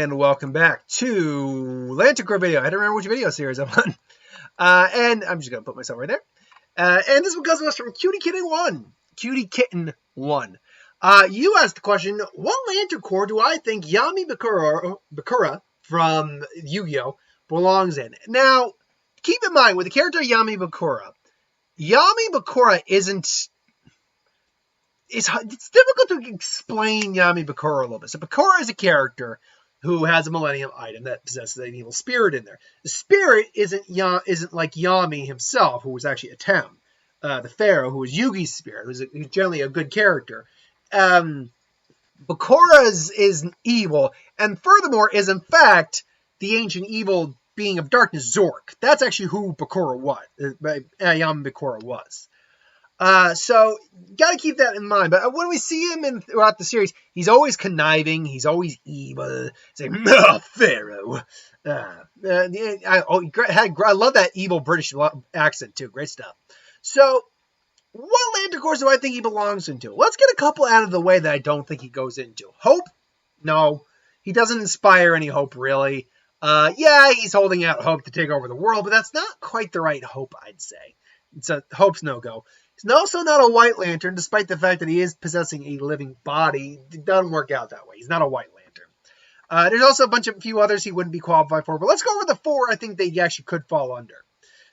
And welcome back to Lantern Corp video. I don't remember which video series I'm on. And I'm just going to put myself right there. And this one comes to us from Cutie Kitten 1. Cutie Kitten 1. You asked the question, what Lantern Corps do I think Yami Bakura from Yu-Gi-Oh! Belongs in? Now, keep in mind, with the character Yami Bakura isn't... It's difficult to explain Yami Bakura a little bit. So Bakura is a character who has a Millennium item that possesses an evil spirit in there. The spirit isn't like Yami himself, who was actually a Tem, the Pharaoh, who was Yugi's spirit, who's generally a good character. Bakura is evil, and furthermore is in fact the ancient evil being of darkness, Zork. That's actually who Bakura was. Yami Bakura was. So got to keep that in mind. But when we see him throughout the series, he's always conniving. He's always evil. He's like, oh, Pharaoh. I love that evil British accent too. Great stuff. So what Lantern Corps do I think he belongs into? Let's get a couple out of the way that I don't think he goes into. Hope? No. He doesn't inspire any hope, really. Yeah, he's holding out hope to take over the world, but that's not quite the right hope, I'd say. It's a hope's no-go. He's also not a White Lantern, despite the fact that he is possessing a living body. It doesn't work out that way. He's not a White Lantern. There's also a few others he wouldn't be qualified for, but let's go over the 4 I think they actually could fall under.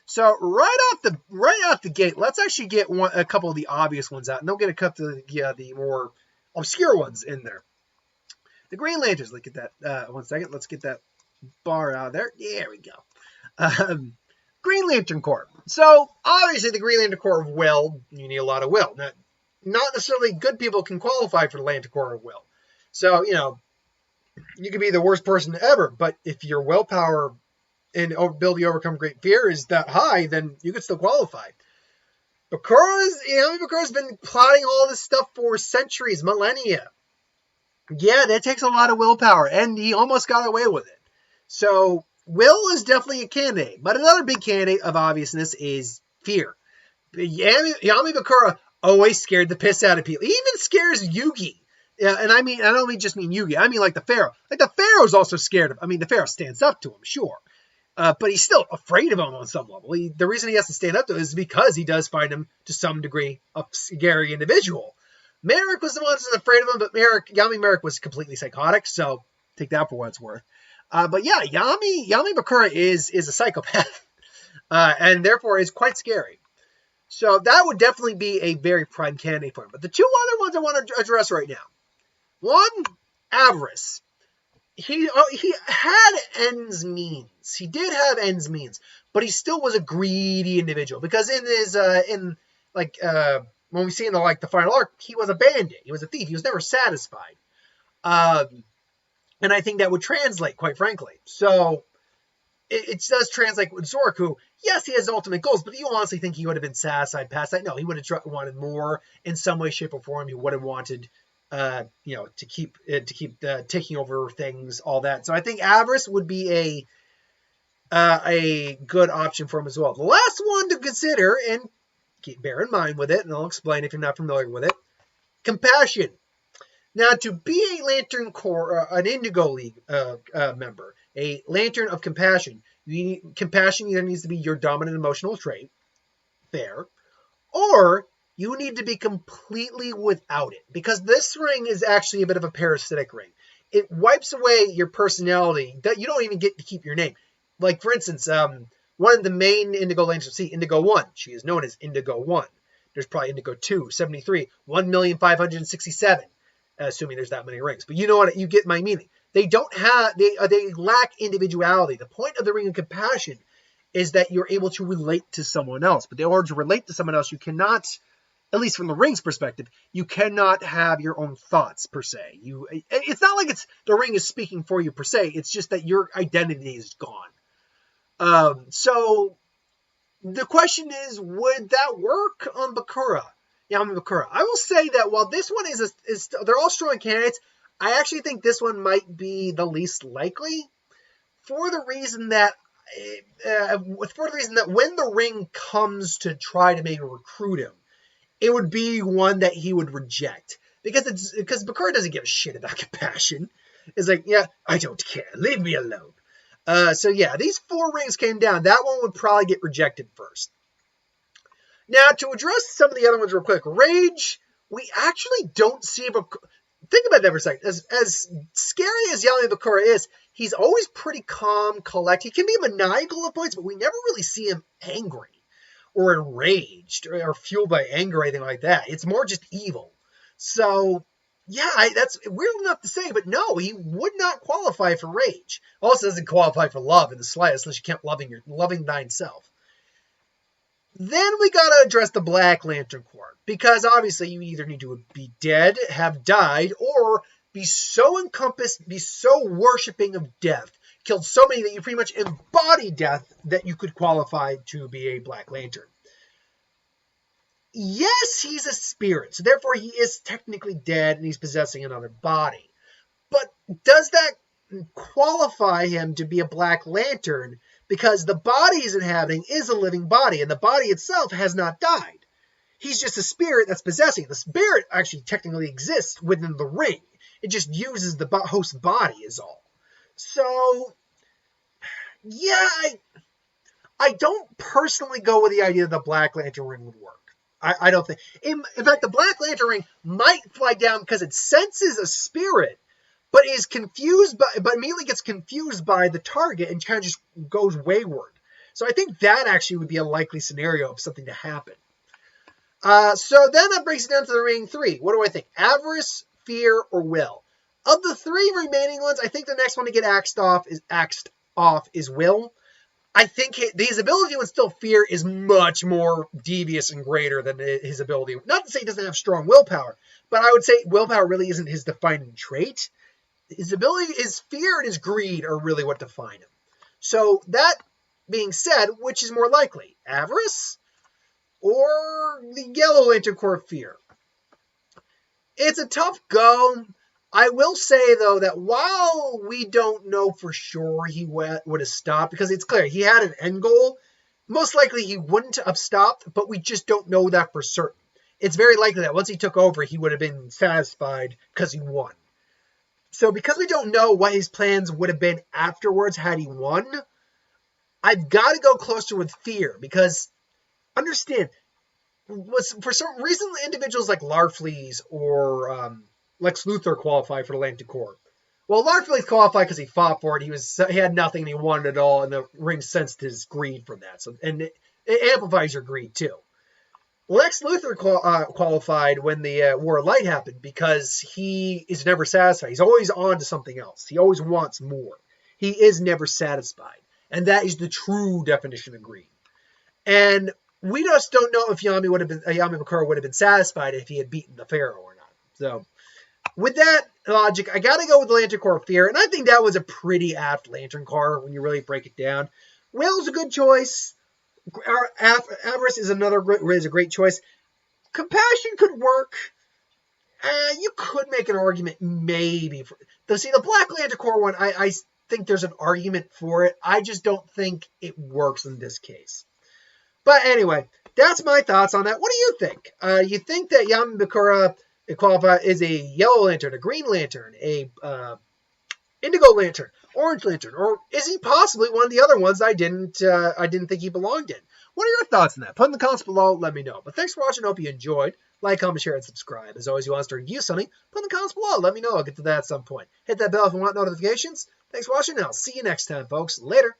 So right off the gate, let's actually get a couple of the obvious ones out, and then we'll get a couple of the more obscure ones in there. The Green Lanterns. Look at that. 1 second. Let's get that bar out of there. There we go. Green Lantern Corps. So, obviously, the Green Lantern Corps of Will, you need a lot of will. Not necessarily good people can qualify for the Lantern Corps of Will. So, you could be the worst person ever, but if your willpower and ability to overcome great fear is that high, then you could still qualify. Yami Bakura's been plotting all this stuff for centuries, millennia. Yeah, that takes a lot of willpower, and he almost got away with it. So, Will is definitely a candidate, but another big candidate of obviousness is fear. Yami Bakura always scared the piss out of people. He even scares Yugi. Yeah, and I don't just mean Yugi. I mean like the Pharaoh. Like the Pharaoh's also scared of. The Pharaoh stands up to him, sure, but he's still afraid of him on some level. The reason he has to stand up to him is because he does find him to some degree a scary individual. Merrick was the one who was afraid of him, but Yami Merrick was completely psychotic. So take that for what it's worth. But yeah, Yami Bakura is a psychopath, and therefore is quite scary. So that would definitely be a very prime candidate for him. But the 2 other ones I want to address right now. 1, avarice. He had ends means. He did have ends means, but he still was a greedy individual because in his when we see in the final arc, he was a bandit. He was a thief. He was never satisfied. And I think that would translate, quite frankly. So it does translate with Zork, who, yes, he has ultimate goals, but do you honestly think he would have been satisfied past that? No, he would have wanted more in some way, shape, or form. He would have wanted, to keep taking over things, all that. So I think avarice would be a good option for him as well. The last one to consider, and bear in mind with it, and I'll explain if you're not familiar with it, compassion. Now, to be a Lantern Corps, an Indigo League member, a Lantern of Compassion, compassion either needs to be your dominant emotional trait, fair, or you need to be completely without it, because this ring is actually a bit of a parasitic ring. It wipes away your personality. That you don't even get to keep your name. Like, for instance, one of the main Indigo Lanterns, Indigo 1, she is known as Indigo 1. There's probably Indigo 2, 73, 1,567. Assuming there's that many rings, but you know what? You get my meaning. They lack individuality. The point of the Ring of Compassion is that you're able to relate to someone else. But in order to relate to someone else, you cannot, at least from the ring's perspective, you cannot have your own thoughts per se. It's not like the ring is speaking for you per se. It's just that your identity is gone. So the question is, would that work on Bakura? Yami Bakura. I will say that while this one is they're all strong candidates, I actually think this one might be the least likely for the reason that when the ring comes to try to maybe recruit him, it would be one that he would reject because Bakura doesn't give a shit about compassion. It's like, yeah, I don't care. Leave me alone. So yeah, these 4 rings came down. That one would probably get rejected first. Now, to address some of the other ones real quick, Rage, we actually don't see him. Think about that for a second. As scary as Yami Bakura is, he's always pretty calm, collected. He can be maniacal at points, but we never really see him angry or enraged or fueled by anger or anything like that. It's more just evil. So, yeah, that's weird enough to say, but no, he would not qualify for Rage. Also doesn't qualify for love in the slightest unless you can't loving thine self. Then we gotta address the Black Lantern Corps, because obviously you either need to be dead, have died, or be so encompassed, be so worshipping of death, killed so many that you pretty much embody death that you could qualify to be a Black Lantern. Yes, he's a spirit, so therefore he is technically dead and he's possessing another body. But does that qualify him to be a Black Lantern? Because the body he's inhabiting is a living body, and the body itself has not died. He's just a spirit that's possessing. The spirit actually technically exists within the ring. It just uses the host body is all. So, yeah, I don't personally go with the idea that the Black Lantern ring would work. I don't think. In fact, the Black Lantern ring might fly down because it senses a spirit, but is confused but immediately gets confused by the target and kind of just goes wayward. So I think that actually would be a likely scenario of something to happen. So then that brings it down to the remaining 3. What do I think? Avarice, Fear, or Will? Of the 3 remaining ones, I think the next one to get axed off is Will. I think his ability to instill fear is much more devious and greater than his ability. Not to say he doesn't have strong willpower, but I would say willpower really isn't his defining trait. His ability, his fear, and his greed are really what define him. So that being said, which is more likely, Avarice or the Yellow Lantern Corps Fear? It's a tough go. I will say, though, that while we don't know for sure he would have stopped, because it's clear he had an end goal, most likely he wouldn't have stopped, but we just don't know that for certain. It's very likely that once he took over, he would have been satisfied because he won. So because we don't know what his plans would have been afterwards had he won, I've got to go closer with Fear, because understand, for some reason, individuals like Larfleeze or Lex Luthor qualify for the Lantern Corps. Well, Larfleeze qualified because he fought for it. He had nothing and he wanted it all, and the ring sensed his greed from that. So, and it amplifies your greed too. Lex Luthor qualified when the War of Light happened because he is never satisfied. He's always on to something else. He always wants more. He is never satisfied. And that is the true definition of greed. And we just don't know if Yami Bakura would have been satisfied if he had beaten the Pharaoh or not. So, with that logic, I got to go with the Lantern Corps Fear, and I think that was a pretty apt Lantern Corps when you really break it down. Will's a good choice. Avarice is a great choice. Compassion could work. You could make an argument maybe. The Black Lantern Corps one, I think there's an argument for it. I just don't think it works in this case. But anyway, that's my thoughts on that. What do you think? You think that Yami Bakura is a Yellow Lantern, a Green Lantern, a Indigo Lantern, Orange Lantern, or is he possibly one of the other ones I didn't think he belonged in? What are your thoughts on that? Put in the comments below, let me know. But thanks for watching, hope you enjoyed. Like, comment, share, and subscribe. As always, you want us to review something, put in the comments below, let me know. I'll get to that at some point. Hit that bell if you want notifications. Thanks for watching, and I'll see you next time, folks. Later.